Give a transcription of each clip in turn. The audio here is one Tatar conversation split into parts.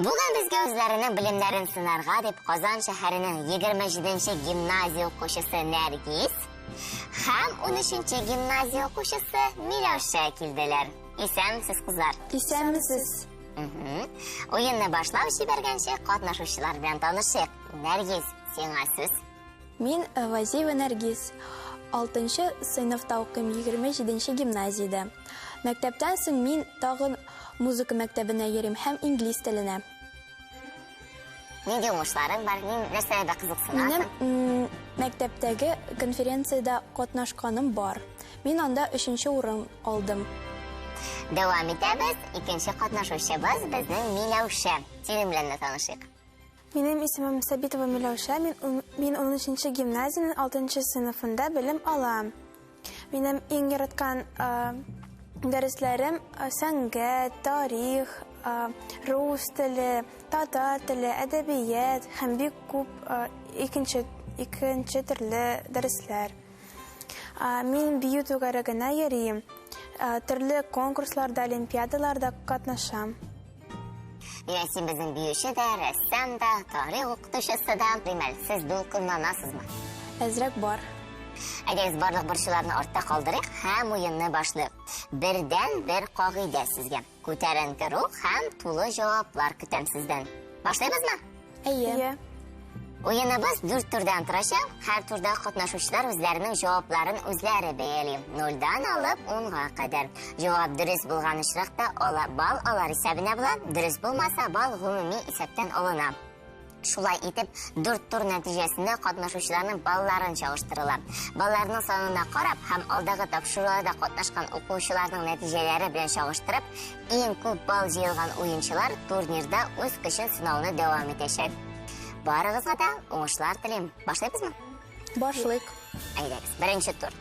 Бүген безгә үзләренең белемнәрен сынарга дип Казан шәһәренең 27-нче гимназия укучысы Нәргиз һәм 13-нче гимназия укучысы Миләүшә килделәр. Исәнмесез, кызлар? Исәнмесез. Уенны башлап җибәргәнче катнашучылар белән танышыйк. Нәргиз, сиңа сүз. Мин Вазиева Нәргиз. 6-нчы сыйныфта укыйм 27-нче гимназиядә. Мәктәптән соң мин тагын музыка мәктәбенә йөрим һәм инглиз теленә. Нинди уңышларың бар? Нәрсәгә кызыксынасың? Минем мәктәптәге конференцияда катнашканым бар. Мин анда 3-нче урын алдым. Дәвам итәбез. Икенче катнашучыбыз безнең Миләүшә. Синең белән танышыйк. Минем исемем Сабитова Миләүшә. Мин 13-нче гимназиянең 6-нчы сыйныфында белем алам. Минем иң яраткан дәресләрем сәнгать, тарих, рус теле, татар теле, әдәбият һәм бик күп икенче төрле дәресләр. Мин бию түгәрәгенә йөрим. Төрле конкурсларда, олимпиадаларда катнашам. Син безнең биюче дә, рәссам да, тарих укытучысы да. Димәк, сез дулкынланасызмы? Әзрәк бар. Әгәр барлык борчуларны артта калдырыйк һәм уенны башлыйк. Бердән-бер кагыйдә сезгә. Күтәренке рух һәм тулы җаваплар көтәм сездән. Башлыйбызмы? Әйе. Уеныбыз 4 турдан торачак. Һәр турда катнашучылар үзләренең җавапларын үзләре бәяли. 0дан алып 10га кадәр. Җавап дөрес булган очракта бал алар исәбенә була, дөрес булмаса бал гомуми исәптән алына. Шулай итеп, 4 тур нәтиҗәсендә катнашучыларның балларын чагыштырыла. Балларның санына карап һәм алдагы тапшыруларда катнашкан укучыларның нәтиҗәләре белән чагыштырып, иң күп балл җыелган уенчылар турнирда үз көчен сынауны дәвам итәчәк. Барыгызга да уңышлар телим. Башлыйбызмы? Башлыйк. Әйдәгез, беренче тур.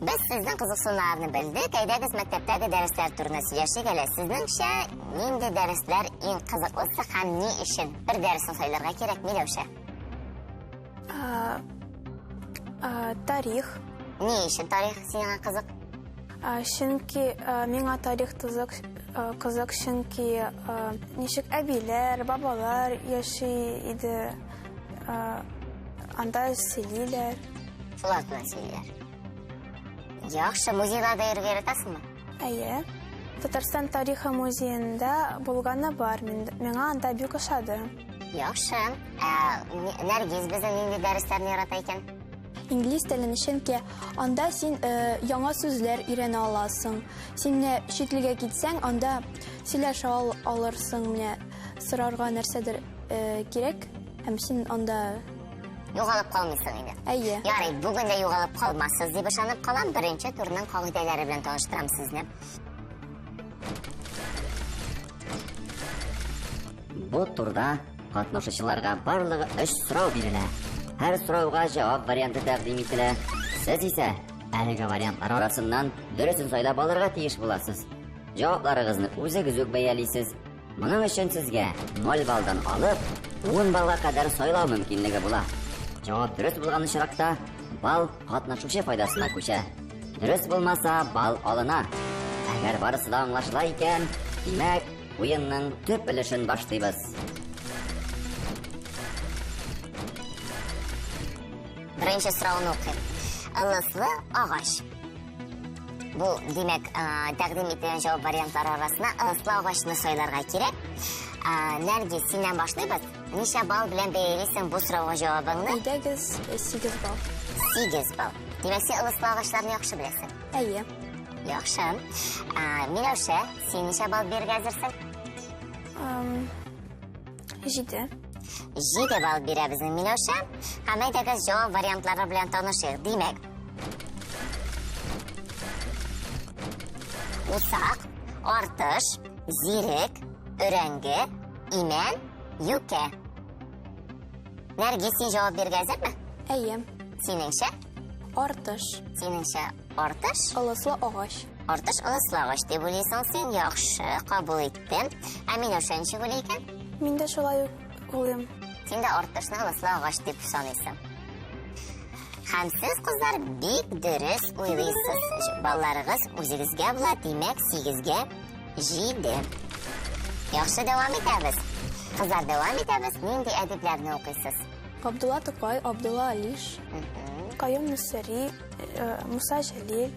Без сезнең кызыксынуларны белдек. Әйдәгез мәктәптәге дәресләр турында сөйләшик әле. Сезнеңчә, нинди дәресләр иң кызыклысы һәм ни өчен? Бер дәресне сайларга кирәк, Миләүшә. Тарих. Ни өчен тарих сиңа кызык? Чөнки миңа тарих кызык, чөнки ничек әбиләр, бабалар яши иде. Анда сөйлиләр. Шулар белән сөйлиләр. Яхшы, музейларда йөрергә яратасыңмы? Әйе. Татарстан тарихы музеенда булганы бар. Миңа анда бик ошады. Яхшы. Нәргиз безнең нинди дәресләрне ярата икән? Инглиз телен, чөнки анда син яңа сүзләр өйрәнә аласың. Син чит илгә китсәң, анда сөйләшә алырсың, сорарга нәрсәдер кирәк, һәм син анда Югалып калмыйсың инде. Әйе. Ярый, бүген дә югалып калмассыз дип ышанып калам. Беренче турның кагыйдәләре белән таныштырам сезне. Бу турда катнашучыларга барлыгы 3 сорау бирелә. Һәр сорауга җавап варианты тәкъдим ителә. Сез исә әлеге вариантлар арасыннан дөресен сайлап алырга тиеш буласыз. Җавапларыгызны үзегез үк бәялисез. Моның өчен сезгә 0 балдан алып 10 балга кадәр сайлау мөмкинлеге була. Җавап дөрес булган очракта бал катнашучы файдасына күчә. Дөрес булмаса бал алына. Әгәр барысы да аңлашыла икән, димәк, уенның төп өлешен башлыйбыз. Беренче сорауны укыйм. Ылыслы агач. Бу, димәк, тәкъдим ителгән җавап вариантлары арасына ылыслы агачны сайларга кирәк. Нәргиз, синнән башлыйбыз. Ничә балл белән бәялисең бу сорауга җавабыңны? Әйдәгез 8 балл. 8 балл. Димәк, син ылыслы агачларны яхшы беләсең. Әйе. Яхшы. Миләүшә, син ничә балл бирергә әзерсең? 7. 7 балл бирәбез Миләүшә. Һәм әйдәгез җавап вариантлары белән танышыйк. Димәк, усак, артыш, зирек, өрәңге, имән, юкә. Нәргиз, син җавап бирергә әзерме? Әйе. Синеңчә? Артыш. Синеңчә артыш? Ылыслы агач. Артыш ылыслы агач дип уйлыйсың син. Яхшы, кабул иттем. Ә Миләүшә ничек уйлый икән? Мин дә шулай ук уйлыйм. Син дә артышны ылыслы агач дип саныйсың. Һәм сез, кызлар, бик дөрес уйлыйсыз. Балларыгыз үзегезгә була, димәк, 8-гә 7. Яхшы, дәвам итәбез. Кызлар, дәвам итәбез. Нинди әдипләрне укыйсыз? Габдулла Тукай, Абдулла Алиш, Каюм Нусри, Муса Җәлил.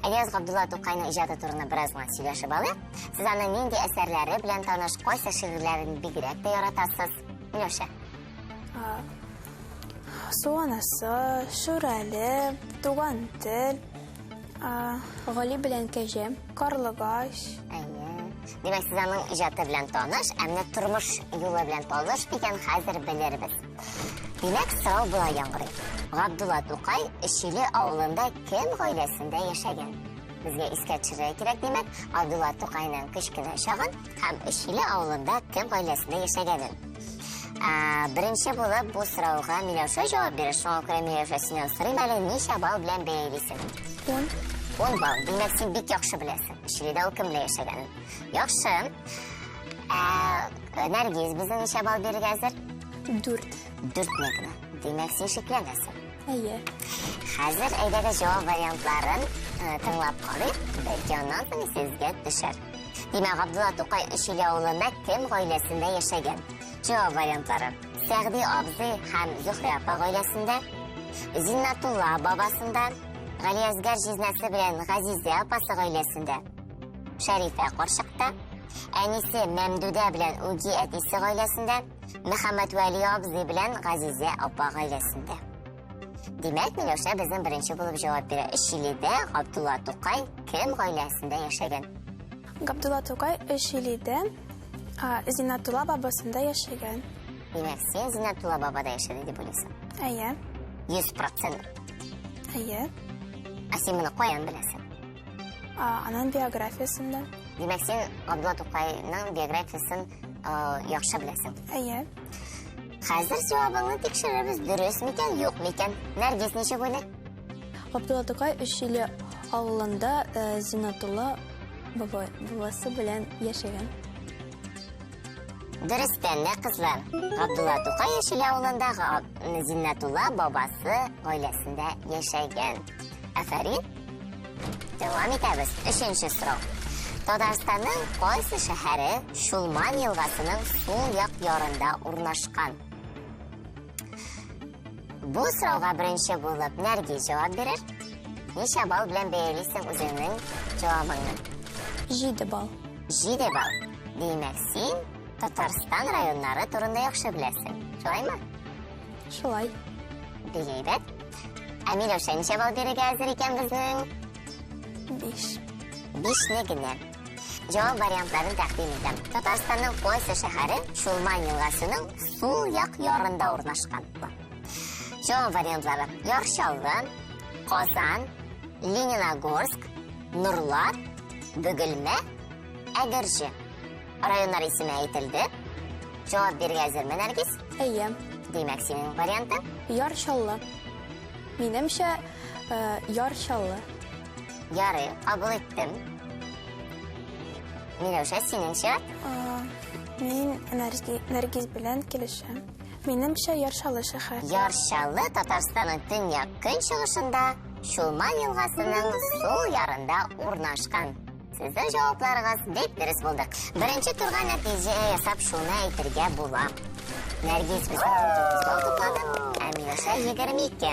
Әгәр Габдулла Тукайның иҗаты турында бераз гына сөйләшеп алыйк. Сез аның нинди әсәрләре белән таныш, кайсы шигырьләрен бигрәк тә яратасыз? Миләүшә. Су анасы, Шүрәле, Туган тел, Гали белән Кәҗә, Карлыгач. Демәк, сез аның иҗаты белән таныш, әмма тормыш юлы белән таныш икән, хәзер белербез. Демәк, сорау була яңгырый. Габдулла Тукай Эшиле авылында кем гаиләсендә яшәгән? Безгә искә төшерергә кирәк, демәк, Габдулла Тукайның кечкенә чагын һәм Эшиле авылында кем гаиләсендә яшәгәнен. Беренче булып бу сорауга Миләүшә җавап бирер. Шуңа күрә Миләүшә синнән сорыйм, әле ничә балл белән бәялисең? 10 балл. Демәк, син бик яхшы беләсең. Эшиледә ул кемлә яшәгәнен. Яхшы. Нәргиз безнең ничә балл бирергә әзер? 4. 4 генә. Демәк, син шикләнәсең. Әйе. Хәзер әйдәгез җавап вариантларын тыңлап карыйк. Бәлки аннан соң сезгә төшәр. Демәк, Габдулла Тукай Эшиле авылында кем гаиләсендә яшәгән? Җавап вариантлары: Сәгъди абзый һәм Зөһрә апа гаиләсендә, Зиннатулла бабасында, Галиәсгар җизнәсе белән Газизә апасы гаиләсендә, Шәрифә карчыкта, әнисе Мәмдүдә белән Үги әтисе гаиләсендә, Мөхәммәд Вәли абзый белән Газизә апа гаиләсендә. Димәк, Миләүшә безнең беренче булып җавап бирә. Эшиледә Габдулла Тукай кем гаиләсендә яшәгән? Габдулла Тукай Эшиледә Зиннатулла бабасында яшәгән. Димәк, син Зиннатулла бабада яшәде дип уйлыйсың? Әйе. 100%. Әйе. Син моны каян беләсең? Аның биографиясында. Димәк, син Габдулла Тукайның биографиясын яхшы беләсең. Әйе. Хәзер җавабыңны тикшерәбез, дөрес микән, юк микән? Нәргиз ничек уйлый? Габдулла Тукай Эшиле авылында Зиннатулла бабасы белән яшәгән. Дөрестән дә, кызлар. Габдулла Тукай Эшиле авылында Зиннатулла бабасы гаиләсендә яшәгән. Афәрин. Дәвам итәбез. 3нче сорау. Татарстанның кайсы шәһәре Шулман елгасының сул як ярында урнашкан? Бу сорауга беренче булып Нәргиз җавап бирер. Ничә балл белән бәялисең үзеңнең җавабыңны? 7 балл. 7 балл. Димәк, син Татарстан районнары турында яхшы беләсең. Шулаймы? Шулай. Бик әйбәт. Миләүшә ничә балл бирергә әзер икән безнең? 5. 5 генә. Җавап вариантларын тәкъдим итәм. Татарстанның кайсы шәһәре Шулман елгасының сул як ярында урнашкан? Җавап вариантлары: Яршаллы, Казан, Лениногорск, Нурлат, Бөгелмә, Әгерҗе. Районнар исеме әйтелде. Җавап бирергә әзерме, Нәргиз? Әйе. Димәк, синең вариантың? Яршаллы. Минемчә, Яршаллы. Ярый, кабул иттем. Миләүшә, синеңчә? Мин Нәргиз белән килешәм. Минемчә, Яршаллы шәһәр. Яршаллы Татарстанның төньяк көнчыгышында Шулман елгасының сул ярында урнашкан. Сезнең җавапларыгыз бик дөрес булды. Беренче турга нәтиҗә ясап шуны әйтергә була. Нәргиз безнең 9 балл туплады, Миләүшә 22.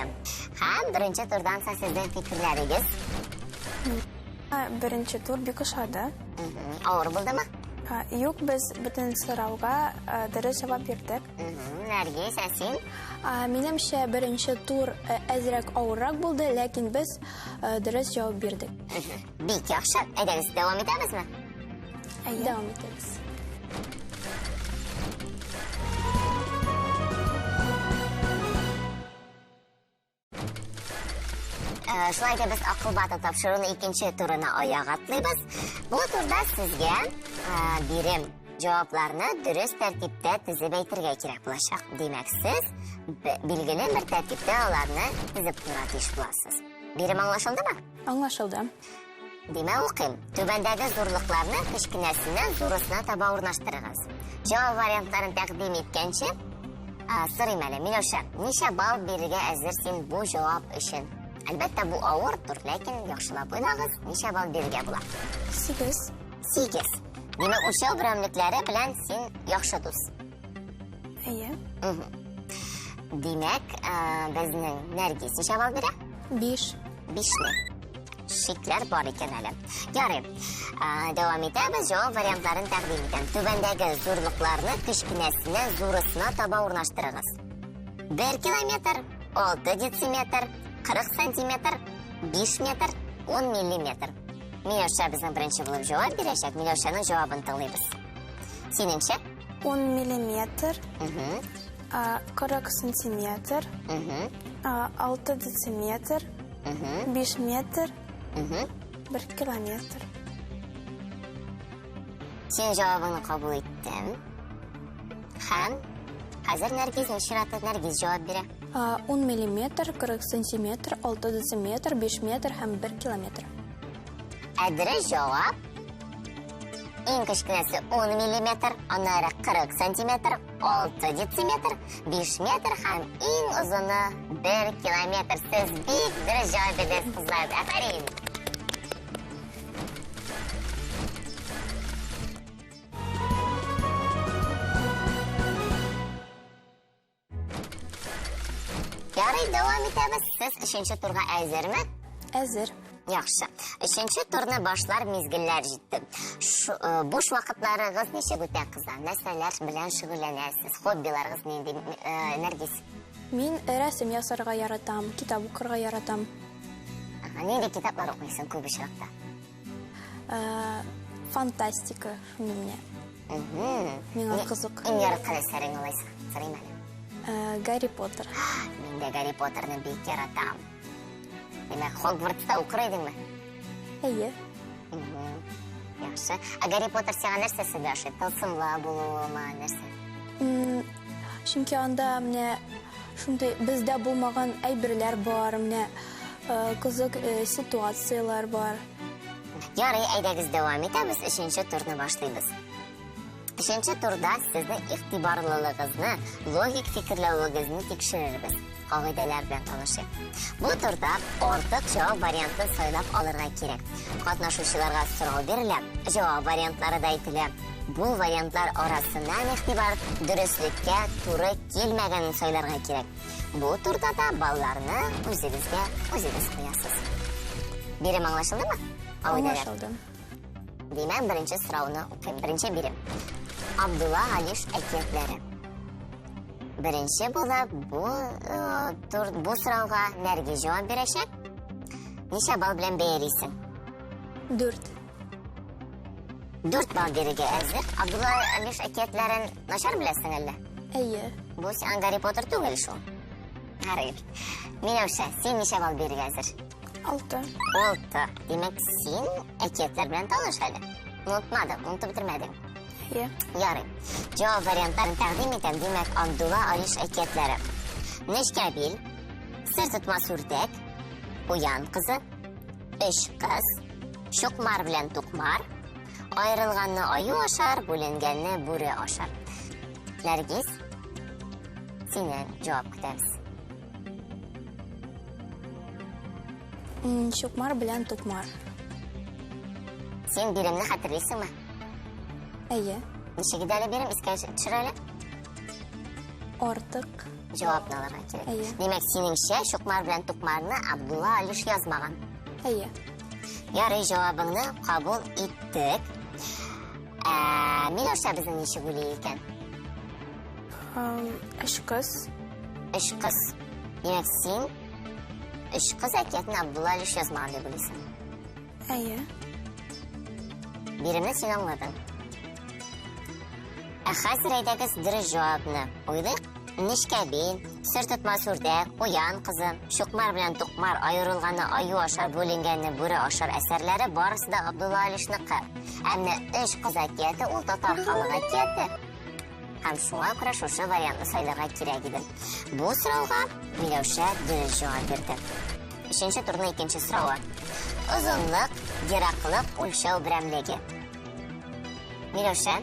Һәм беренче турдан соң сезнең фикерләрегез? Беренче тур бик ошады. Авыр булдымы? Юк, без бөтен сорауга дөрес җавап бирдек. Нәргиз, син? Минемчә, беренче тур әзрәк авыррак булды, ләкин без дөрес җавап бирдек. Бик яхшы. Әйдәгез, дәвам итәбезме? Дәвам итәбез. Шулай да без акылбаты тапшыруны икенче турына аяк атлыйбыз. Бу турда сезгә бирем җавапларны дөрес тәртиптә тизеп әйтергә кирәк булачак. Димәк, сез билгеле бер тәртиптә аларны тизеп куя тиеш буласыз. Бирем аңлашылдымы? Аңлашылды. Димәк, укыйм. Түбәндәге зурлыкларны кечкенәсеннән зурысына таба урнаштырыгыз. Җавап вариантларын тәкъдим иткәнче Сорыйм әле, Миләүшә, ничә балл бирергә әзер син бу җавап өчен? Әлбәттә, бу авырдыр, ләкин яхшылап уйлагыз, ничә балл бирергә була? 8. 8. Димәк, үлчәү берәмлекләре белән син яхшы дус. Әйе. Димәк, безнең Нәргиз ничә балл бирә? 5. 5-не. Шикләр бар икән әле. Ярый. Дәвам итәбез, җавап вариантларын тәкъдим итәм. Түбәндәге зурлыкларны кечкенәсеннән зурысына таба урнаштырыгыз. 1 километр, 6 дециметр, 40 сантиметр, 5 метр, 10 миллиметр. Миләүшә безнең беренче булып җавап бирәчәк. Миләүшәнең җавабын тыңлыйбыз. Синеңчә? 10 миллиметр, 40 сантиметр, 6 дециметр, 5 метр, 1 километр. Син җавабыңны кабул иттем. Һәм хәзер Нәргизнең чираты, Нәргиз җавап бирә. 10 миллиметр, 40 сантиметр, 6 дециметр, 5 метр һәм 1 километр. Дөрес җавап. Иң кечкенәсе 10 миллиметр, аннары 40 сантиметр, 6 дециметр, 5 метр һәм иң озыны 1 километр. Сез бик дөрес җавап бирдегез, кызлар. Афәрин. Ярый, дәвам итәбез. Сез өченче турга әзерме? Әзер. Яхшы. Өченче турны башлар мизгелләр җитте. Буш вакытларыгыз ничек үтә, кызлар? Нәрсәләр белән шөгыльләнәсез? Хоббиларыгыз нинди? Нәргиз. Мин рәсем ясарга яратам, китап укырга яратам. Нинди китаплар укыйсың күп очракта? Фантастика мине. Миңа кызык. Иң яраткан әсәрең алайсың. Сорыйм әле. Гарри Поттер. Мин дә Гарри Поттерны бик яратам. Демәк, Хогвартста укыр идеңме? Әйе. Яхшы. Гарри Поттер сиңа нәрсәсе ошый? Тылсымлы булуымы, нәрсә? Чөнки анда менә шундай бездә булмаган әйберләр бар, менә кызык ситуациялар бар. Ярый, әйдәгез дәвам итәбез, өченче турны башлыйбыз. Өченче турда сезнең игътибарлылыгызны, логик фикерләвегезне тикшерербез. Кагыйдәләр белән танышыйк. Бу турда артык җавап вариантын сайлап алырга кирәк. Катнашучыларга сорау бирелә, җавап вариантлары да әйтелә. Бу вариантлар арасыннан игътибар дөреслеккә туры килмәгәнен сайларга кирәк. Бу турда да балларны үзегезгә үзегез куясыз. Бирем аңлашылдымы? Аңлашылды. Димәк, беренче сорауны укыйм. Беренче бирем. Абдулла Алиш әкиятләре. Беренче булып бу сорауга Нәргиз җавап бирәчәк. Ничә балл белән бәялисең? 4. 4 балл бирергә әзер. Абдулла Алиш әкиятләрен начар беләсең әллә? Әйе. Бу син Гарри Поттер түгел шул. Гарри. Миләүшә, син ничә балл бирергә әзер? 6. 6. Димәк, син әкиятләр белән таныш әле. Унутмадың, унутып бетермәдең. Әйе. Ярый. Җавап вариантларын тәкъдим итәм. Димәк, Абдулла Алиш әкиятләре. Нечкәбил, сер тотмас үрдәк, уян кызы, 3 кыз, шукмар белән тукмар, аерылганны аю ашар, бүленгәнне бүре ашар. Нәргиз, синнән җавап көтәбез. Шукмар белән тукмар. Син биремне хәтерлисеңме? Әйе. Ничек иде әле бирем, искә төшер әле? Артык. Җавапны алырга кирәк. Әйе. Димәк, синеңчә шукмар белән тукмарны Абдулла Алиш язмаган. Әйе. Ярый, җавабыңны кабул иттек. Миләүшә безнең ничек уйлый икән? 3 кыз. 3 кыз. Димәк, син 3 кыз әкиятен Абдулла Алиш язмаган дип уйлыйсың. Әйе. Биремне син аңладың. Хәзер әйдәгез дөрес җавапны уйлыйк. Нечкәбил, сер тотмас үрдәк, уян кызы, шукмар белән тукмар, аерылганны аю ашар, бүленгәнне бүре ашар әсәрләре барысы да Абдулла Алишныкы. Әмма 3 кыз әкияте ул татар халык әкияте. Һәм шуңа күрә шушы вариантны сайларга кирәк иде. Бу сорауга Миләүшә дөрес җавап бирде. Өченче турның икенче соравы. Озынлык, ераклык үлчәү берәмлеге. Миләүшә,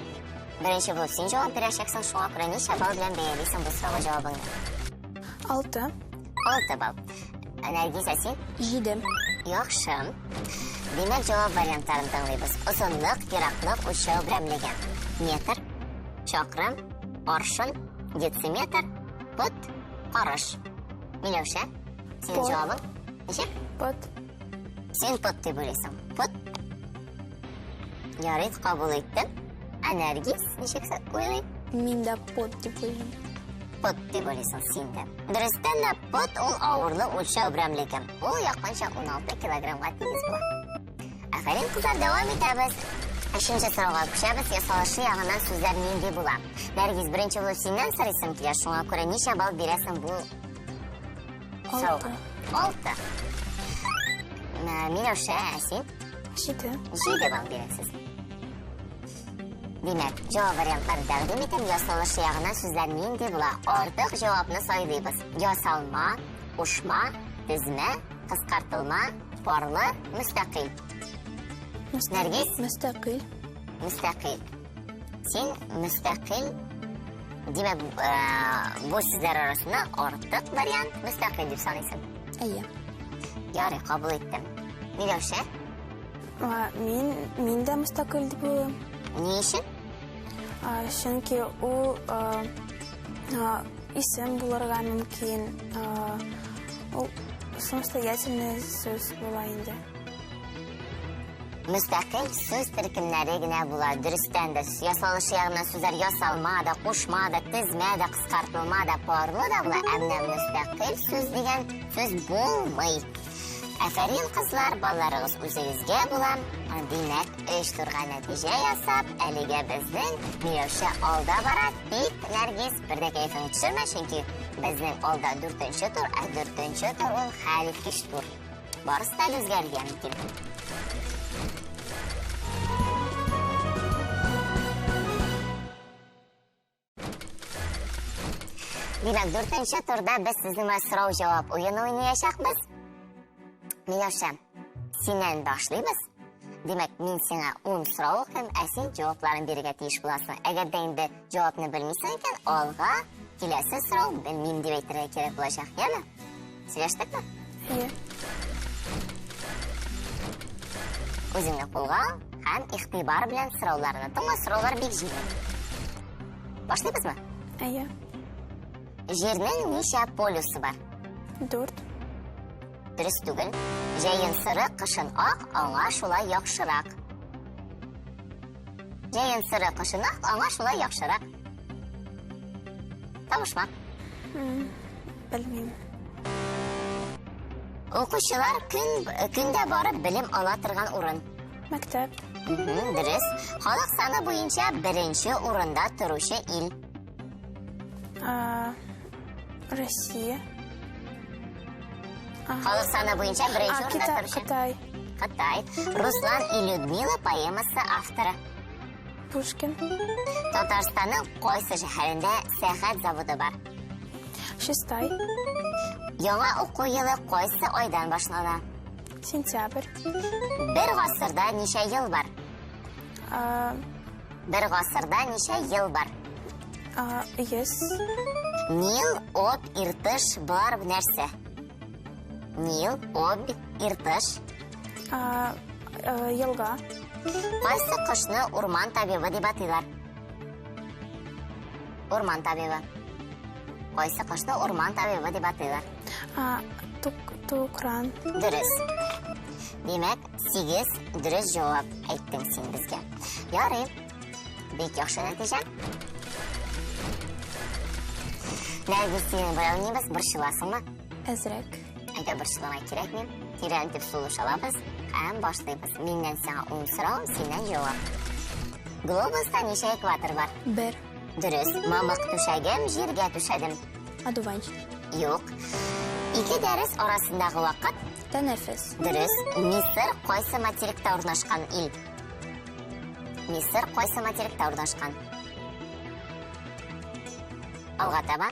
Birinchi bo'lib sen javob berashaksın, şuna ko'ra necha ball bilan bayalaysan bu so'rovga javobingni? 6. 6 ball. Nargisa sen? 7. Yaxshi. Demak, javob variantlarini tanlaymiz. Uzunlik, yiroqlik, o'lchov biramlagan. Metr, chaqrim, orshin, detsimetr, fut, qarish. Milosha, sening Fut. javobing necha? Fut. Sen fut deb o'ylaysan. Fut. Yo'q, qabul etdim. Nargis necha o'ylaysan? Min de pot deb o'ylayman. Pot deb o'ylaysan sen de. Durustdan pot ul og'irlik o'lchov biramlagan. U yaqincha 16 kilogramga tez bo'ladi. Aferin qizlar, davom etamiz. 5-chi so'rovga ko'chamiz. Yasalishi yog'idan so'zlar nima bo'ladi? Nargiz, birinchi bo'lib sendan so'raysan ki, shunga ko'ra necha ball berasan bu so'rovga? 6. Milosha, sen 7. 7 ball berasiz. Demak, javob variantlari taqdim etib, yasalishi yog'idan so'zlar nima bo'ladi? Ortiq javobni saylaymiz. Yasalma, qo'shma, tizma, qisqartirma, porli, mustaqil. Nargiz? Mustaqil. Mustaqil. Sen mustaqil. Demak, bu sizlar orasida ortiq variant mustaqil deb sanaysan. Ayya. Yo'q, qabul etdim. Milosha, Men de mustaqil deb o'ylayman. ne ishing? Chunki u ism bo'larga mumkin. U самостоятельный so'z bo'laydi. Mustaqil so'z tirkimlarigina bo'ladi. Durustdan-da yasalishi yog'idan so'zlar yasalmada, qo'shmada, tizmada, qisqartirmada, porlida bo'ladi. Ammo mustaqil so'z degan so'z bo'lmaydi. Aferin qizlar, bolalaringiz o'zingizga bo'lam. Demak, ish turgan natija yasab, aliga bizning Milosha olda boradi. Nargiz, birda kayfini tushirma, chunki bizning olda 4-chi tur, 4-chi tur u hali kish tur. Borisida o'zgargan mumkin. Demak, 4-chi turda biz sizni so'rov-javob o'yini o'ynayashaqmiz. Milosha, sendan boshlaymiz. Demak, men senga 10 so'rov o'qim, sen javoblarni berishga tegish bo'lasan. Agarda endi javobni bilmaysan ekan, olg'a kelasi so'rov bilmayman deb aytishga kerak bo'lacaq, yana. Silashdikmi? Iya. O'zingni qo'lga ham ixtibor bilan so'rovlarni tingla, so'rovlar bekjiydi. Boshlaymizmi? Iya. Yerning necha polusi bor? 4. Durust tugul. Jayin siri qishin oq, anga shulay yaxshiroq. Jayin siri qishin oq, anga shulay yaxshiroq. Tovushma. Bilmayman. O'quvchilar kunda borib bilim ola turgan o'rin. Maktab. Durust. Xalq soni bo'yicha birinchi o'rinda turuvchi il. Rossiya. Xalq soni bo'yicha birinchi o'rinda turuvchi Xitoy. Xitoy. Ruslan и Lyudmila poemasi avtori. Pushkin. Tataristonning qaysi shaharida sayohat zavodi bor? Shestay. Yangi o'quv yili qaysi oydan boshlanadi? Sentyabr. Bir g'asrda necha yil bor? Bir g'asrda necha yil bor? 100. Nil, ob, irtish bor narsa. Nil, ob, irtish. Yilga. Qaysi qushni o'rmon tabibi deb ataylar? O'rmon tabibi. Qaysi qushni o'rmon tabibi deb ataylar? Tukran. Durust. Demak, 8 durust javob aytding sen bizga. Yo'q, bek yaxshi natija. Nargiz, seni birovnimiz bir shilasingmi? Azrak. Agar bir shilamay kerakmi? Tiranib sulush olamiz. Ham boshlaymiz. Mendan senga 10 so'rov, sendan javob. Globusda necha ekvator bor? 1. Durust. Mamiq tushagim, yerga tushadim. Adovanch. Yo'q. Ikki darax orasidagi vaqt? Tanaffus. Durust. Misr qaysi materikda o'rnashgan il? Misr qaysi materikda o'rnashgan? Alg'ataba.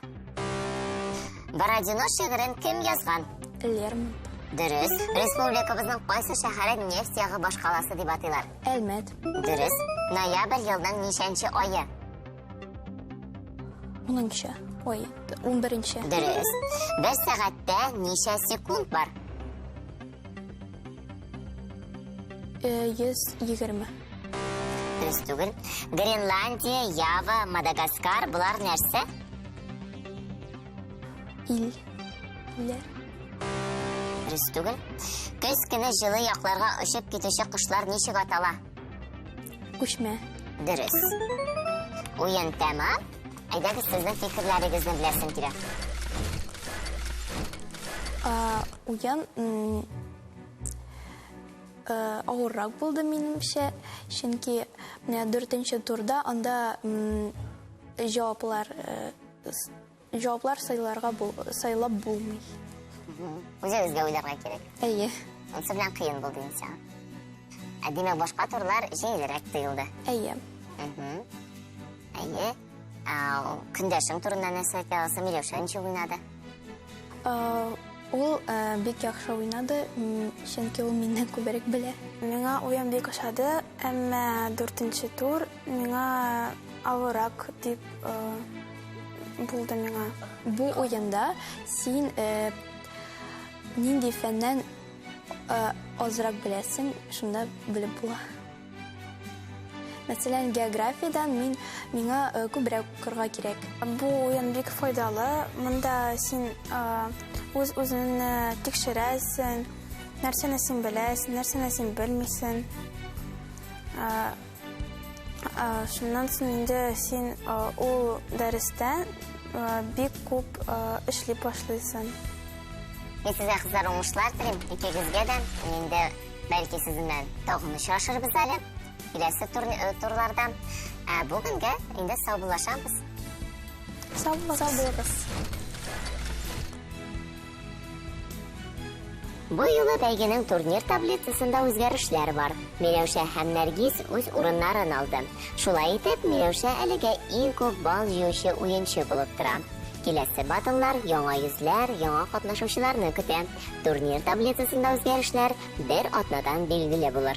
Borodino shi'rini kim yozgan? Lermont. Durust. Respublikamizning qaysi shahri neft yog'i boshqalasi deb ataylar? Elmet. Durust. Ноябрь елның нишенче айы? 10-нчы. Ой, 11-нче. Дөрес. Бер сәгатьтә ничә секунд бар? 120. Дөрес түгел. Гренландия, Ява, Мадагаскар булар нәрсә? Илләр. Дөрес түгел. Көз көне җылы якларга очып китүче кошлар ничек атала? Күчмә. Дөрес. Уен тәмам. Әйдәгез сезнең фикерләрегезне беләсем килә. Уян авыррак булды минемчә, чөнки 4-нче турда анда җаваплар сайлап булмый. Үзегезгә уйларга кирәк. Әйе. Онсы белән кыен булды инде. Димәк, башка турлар җиңелрәк тоелды. Әйе. Әйе. Көндәшең турында нәрсә әйтә аласың? Миләүшә ничек уйнады? Ул бик яхшы уйнады, чөнки ул миннән күбрәк белә. Миңа уен бик ошады, әмма 4-нче тур миңа авыррак дип булды миңа. Бу уенда син нинди фәннән азрак беләсең, шунда белеп була. Мәсәлән, географиядан миңа күбрәк укырга кирәк. Бу уен бик файдалы. Монда син үз-үзеңне тикшерәсең, нәрсәне син беләсең, нәрсәне син белмисең. Шуннан соң инде син ул дәрестән бик күп эшли башлыйсың. Мен сезгә кызлар уңышлар телим. Икегезгә дә. Инде бәлки сез белән тагын очрашырбыз әле. Киләсе турларда. Бүгенгә инде сау булашабыз. Сау булыгыз. Бу юлы бәйгенең турнир таблицасында үзгәрешләр бар. Миләүшә һәм Нәргиз үз урыннарын алды. Шулай итеп, Миләүшә әлегә иң күп балл җыючы уенчы булып тора. Киләсе батыллар яңа йөзләр, яңа катнашучыларны көтә. Турнир таблицасында үзгәрешләр бер атнадан билгеле булыр.